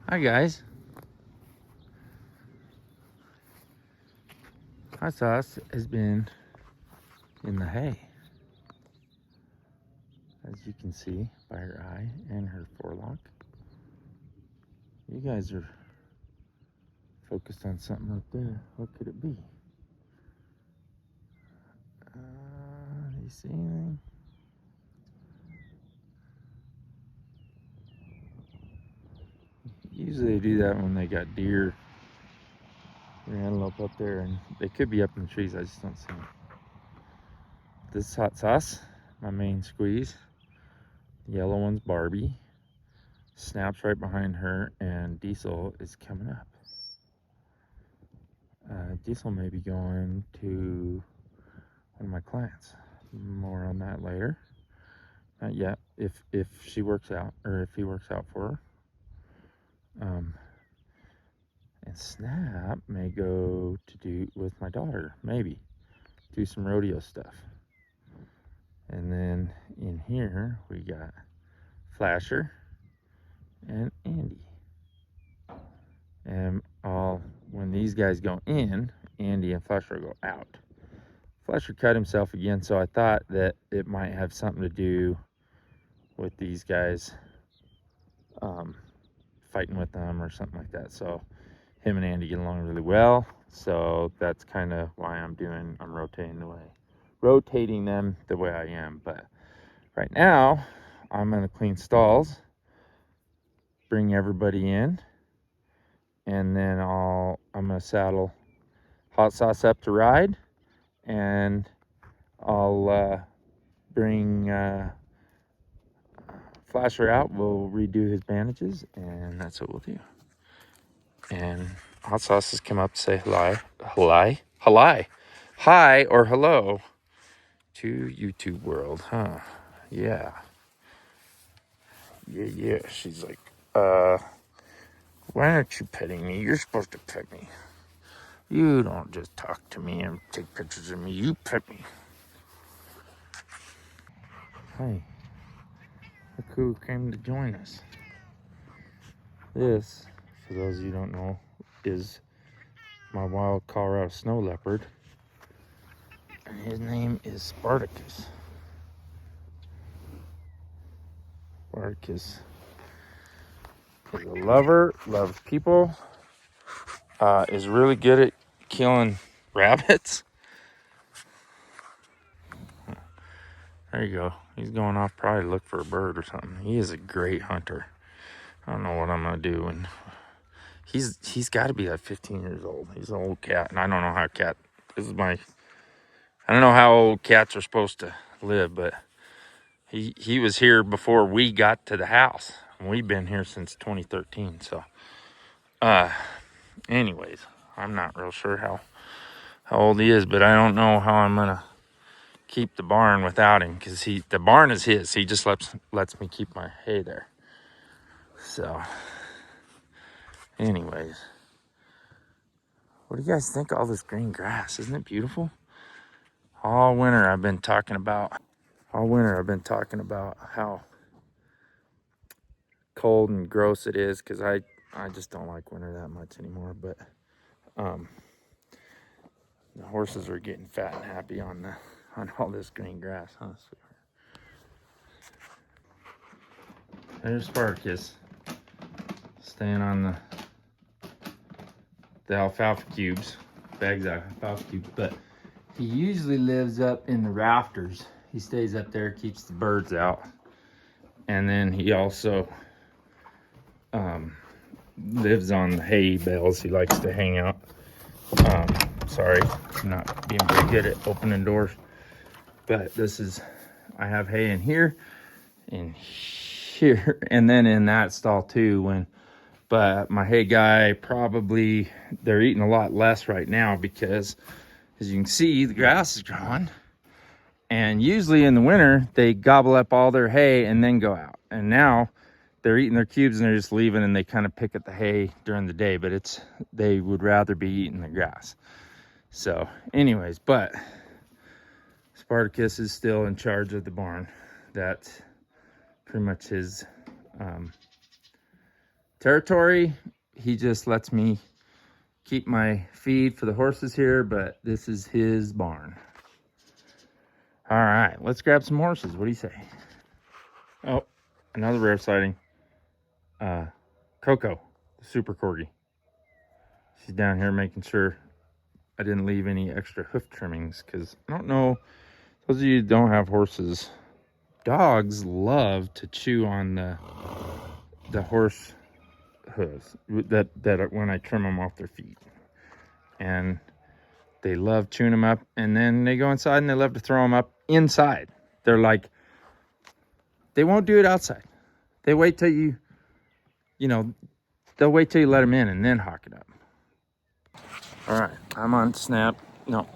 Hi guys. Hot Sauce has been in the hay, as you can see by her eye and her forelock. You guys are focused on something right there. What could it be? Do you see anything? Usually they do that when they got deer or antelope up there, and they could be up in the trees. I just don't see them. This is Hot Sauce, my main squeeze. The yellow one's Barbie. Snap's right behind her, and Diesel is coming up. Diesel may be going to one of my clients. More on that later. Not yet. If she works out, or if he works out for her. And Snap may go to do with my daughter, maybe do some rodeo stuff. And then in here we got Flasher and Andy. And when these guys go in, Andy and Flasher go out. Flasher cut himself again, so I thought that it might have something to do with these guys fighting with them or something like that. So him and Andy get along really well, so that's kind of why I'm rotating them the way I am. But right now I'm gonna clean stalls, bring everybody in, and then I'm gonna saddle Hot Sauce up to ride, and I'll bring Flasher out. We'll redo his bandages, and that's what we'll do. And Hot Sauce has come up to say hi or hello to YouTube world, huh? Yeah. She's like, why aren't you petting me? You're supposed to pet me. You don't just talk to me and take pictures of me. You pet me. Hi. Look who came to join us. This, for those of you who don't know, is my wild Colorado snow leopard. And his name is Spartacus. Spartacus is a lover, loves people, is really good at killing rabbits. There you go. He's going off probably to look for a bird or something. He is a great hunter. I don't know what I'm gonna do. And he's got to be like 15 years old. He's an old cat, and I don't know how I don't know how old cats are supposed to live, but he was here before we got to the house. We've been here since 2013. So, anyways, I'm not real sure how old he is, but I don't know how I'm gonna keep the barn without him, because the barn is his. He just lets me keep my hay there. So, anyways, what do you guys think of all this green grass? Isn't it beautiful? All winter I've been talking about how cold and gross it is, because I just don't like winter that much anymore. But the horses are getting fat and happy on all this green grass, huh, sweetheart? There's Spartacus staying on the alfalfa cubes, bags of alfalfa cubes, but he usually lives up in the rafters. He stays up there, keeps the birds out, and then he also lives on the hay bales. He likes to hang out. Sorry, I'm not being very good at opening doors, but I have hay in here, and then in that stall too. But my hay guy, they're eating a lot less right now, because as you can see, the grass is growing, and usually in the winter they gobble up all their hay and then go out, and now they're eating their cubes and they're just leaving, and they kind of pick at the hay during the day, but they would rather be eating the grass. So anyways, but Spartacus is still in charge of the barn. That's pretty much his territory. He just lets me keep my feed for the horses here, but this is his barn. All right, let's grab some horses. What do you say? Oh, another rare sighting. Coco, the super corgi. She's down here making sure I didn't leave any extra hoof trimmings, because I don't know, those of you who don't have horses, dogs love to chew on the horse hooves that when I trim them off their feet. And they love chewing them up, and then they go inside and they love to throw them up inside. They're like, they won't do it outside. They wait till you know, they'll wait till you let them in and then hawk it up. All right, I'm on Snap. No,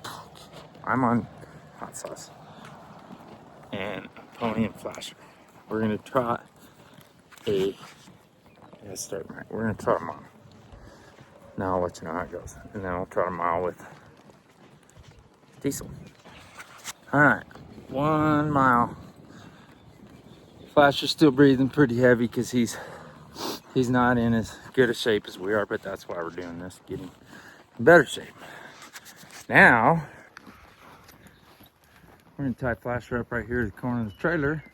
I'm on Hot Sauce and Pony and Flasher. We're gonna trot we're gonna trot a mile. Now I'll let you know how it goes, and then I'll trot a mile with Diesel. All right, 1 mile. Flasher's still breathing pretty heavy because he's not in as good a shape as we are, but that's why we're doing this, getting in better shape. Now, we're gonna tie Flasher up right here at the corner of the trailer.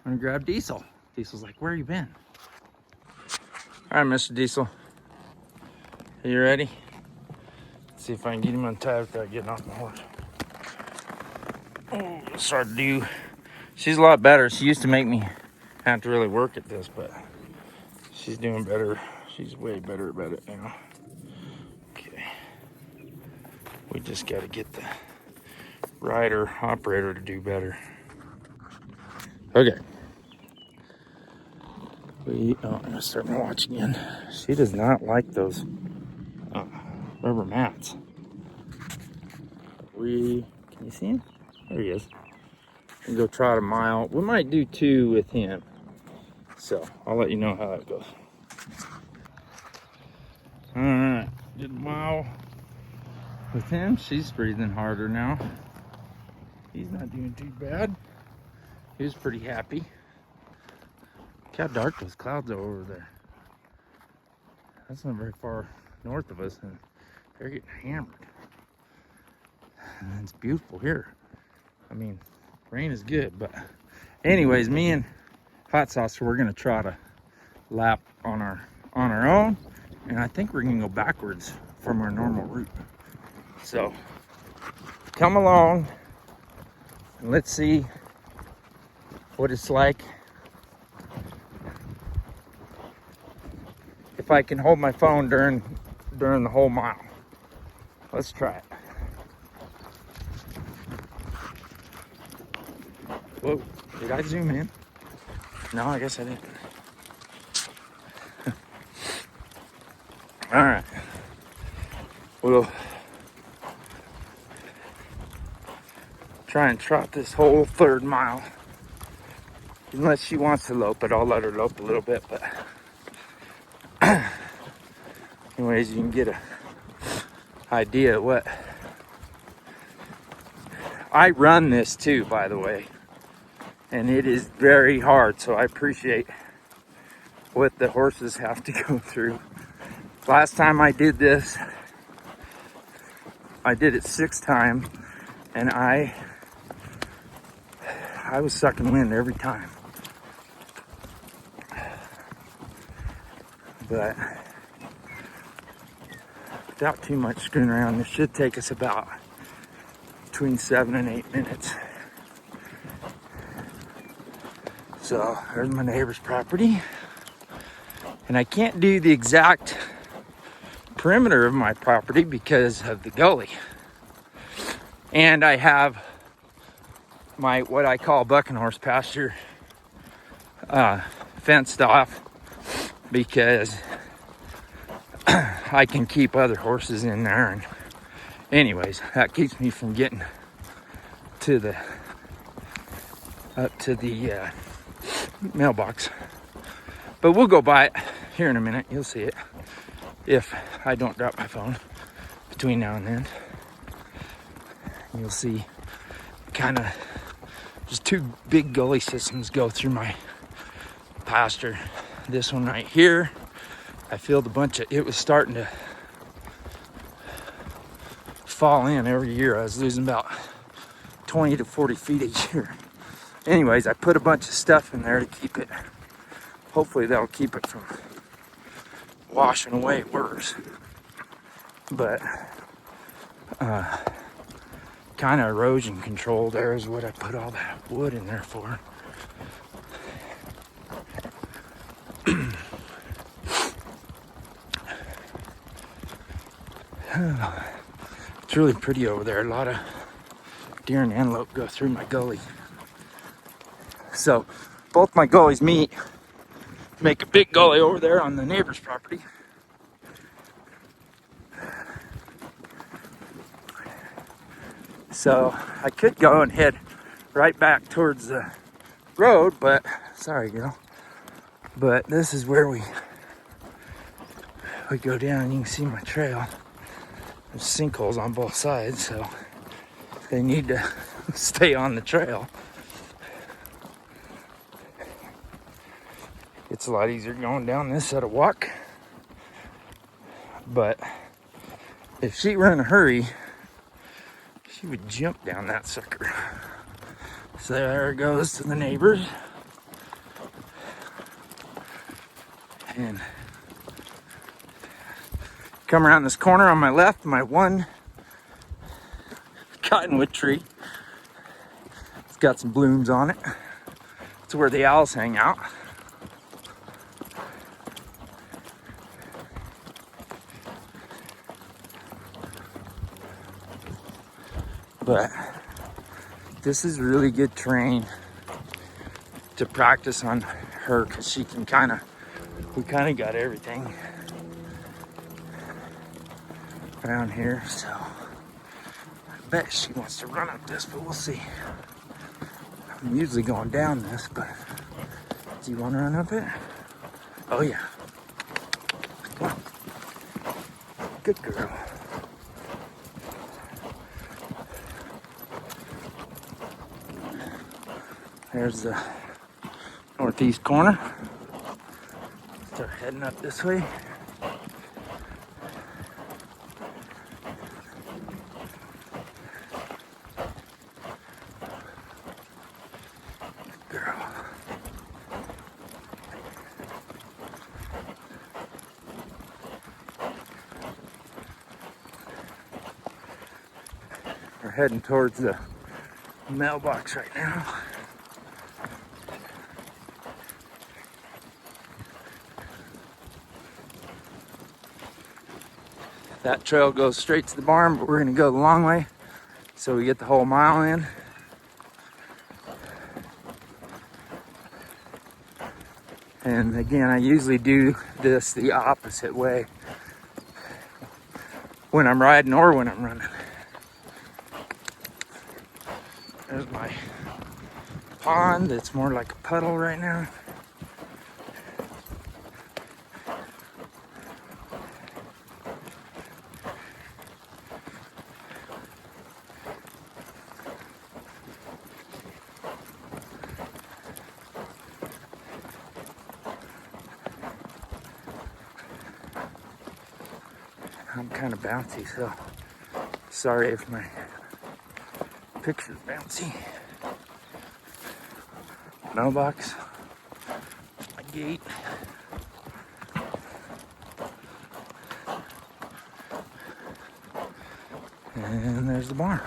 I'm gonna grab Diesel. Diesel's like, where you been? All right, Mr. Diesel. Are you ready? Let's see if I can get him untied without getting off my horse. Oh, it's hard to do. She's a lot better. She used to make me have to really work at this, but she's doing better. She's way better about it now. Okay. We just got to get the rider, operator to do better. Okay. I'm gonna start my watch again. She does not like those rubber mats. Can you see him? There he is. We go trot a mile. We might do 2 with him. So I'll let you know how that goes. All right, did a mile with him. She's breathing harder now. He's not doing too bad. He was pretty happy. Look how dark those clouds are over there. That's not very far north of us, and they're getting hammered. And it's beautiful here. I mean, rain is good, but anyways, me and Hot Sauce, we're gonna trot a lap on our own, and I think we're gonna go backwards from our normal route. So come along and let's see what it's like if I can hold my phone during the whole mile. Let's try it. Whoa, did I zoom in? No, I guess I didn't. All right. We'll try and trot this whole 3rd mile. Unless she wants to lope it, I'll let her lope a little bit, but anyways, you can get a idea of what I run this too, by the way. And it is very hard, so I appreciate what the horses have to go through. Last time I did this, I did it 6 times, and I was sucking wind every time. But without too much screwing around, this should take us about between 7 and 8 minutes. So there's my neighbor's property. And I can't do the exact perimeter of my property because of the gully. And I have my, what I call bucking horse pasture, fenced off because I can keep other horses in there. And anyways, that keeps me from getting to the, up to the mailbox. But we'll go by it here in a minute. You'll see it if I don't drop my phone between now and then. You'll see kind of just 2 big gully systems go through my pasture. This one right here I filled a bunch of, it was starting to fall in every year. I was losing about 20 to 40 feet a year. Anyways, I put a bunch of stuff in there to keep it, hopefully that'll keep it from washing away worse. But kind of erosion control there is what I put all that wood in there for. It's really pretty over there. A lot of deer and antelope go through my gully. So both my gullies meet, make a big gully over there on the neighbor's property. So I could go and head right back towards the road, but sorry, girl. But this is where we go down, and you can see my trail. There's sinkholes on both sides, so they need to stay on the trail. It's a lot easier going down this set of walk. But if she were in a hurry, she would jump down that sucker. So there it goes to the neighbors. And come around this corner on my left, my one cottonwood tree. It's got some blooms on it. It's where the owls hang out. But this is really good terrain to practice on her, because she can we kind of got everything around here. So I bet she wants to run up this, but we'll see. I'm usually going down this, but do you want to run up it? Oh yeah. Come on. Good girl. There's the northeast corner. Start heading up this way. Girl. We're heading towards the mailbox right now. That trail goes straight to the barn, but we're gonna go the long way so we get the whole mile in. And again, I usually do this the opposite way when I'm riding or when I'm running. There's my pond. It's more like a puddle right now. I'm kind of bouncy, so sorry if my picture's bouncy. Mailbox, my gate. And there's the barn.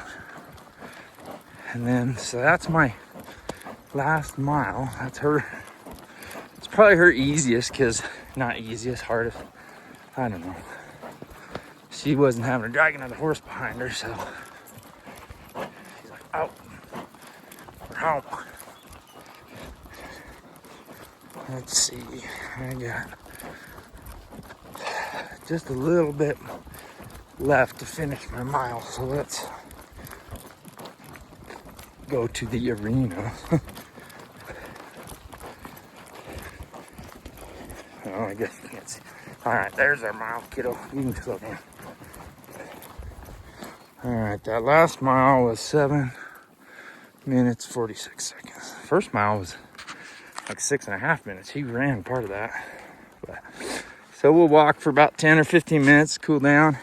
And then, so that's my last mile. That's her, it's probably her easiest, because, not easiest, hardest, I don't know. She wasn't having to drag another horse behind her, so she's like, out, we're home. Let's see, I got just a little bit left to finish my mile, so let's go to the arena. Oh, I guess you can't see. All right, there's our mile, kiddo. You can slow down. All right, that last mile was 7 minutes, 46 seconds. First mile was like 6.5 minutes. He ran part of that. But, So we'll walk for about 10 or 15 minutes, cool down,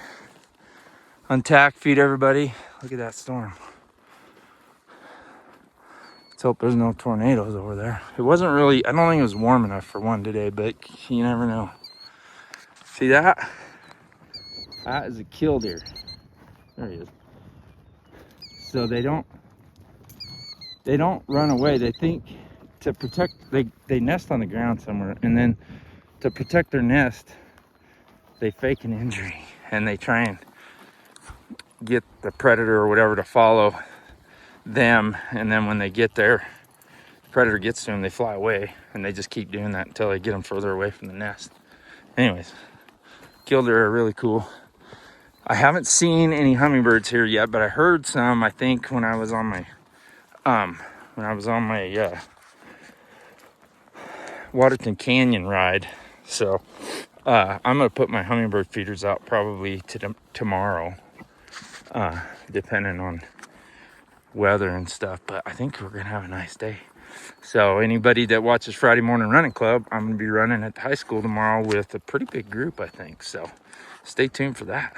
untack, feed everybody. Look at that storm. Let's hope there's no tornadoes over there. It wasn't really, I don't think it was warm enough for one today, but you never know. See that? That is a killdeer. There he is. So they don't run away. They think to protect, they nest on the ground somewhere, and then to protect their nest, they fake an injury and they try and get the predator or whatever to follow them, and then when they get there, the predator gets to them, they fly away, and they just keep doing that until they get them further away from the nest. Anyways, killdeer are really cool. I haven't seen any hummingbirds here yet, but I heard some, I think, when I was on my Waterton Canyon ride. So I'm gonna put my hummingbird feeders out probably tomorrow, depending on weather and stuff, but I think we're gonna have a nice day. So anybody that watches Friday Morning Running Club, I'm gonna be running at the high school tomorrow with a pretty big group, I think. So stay tuned for that.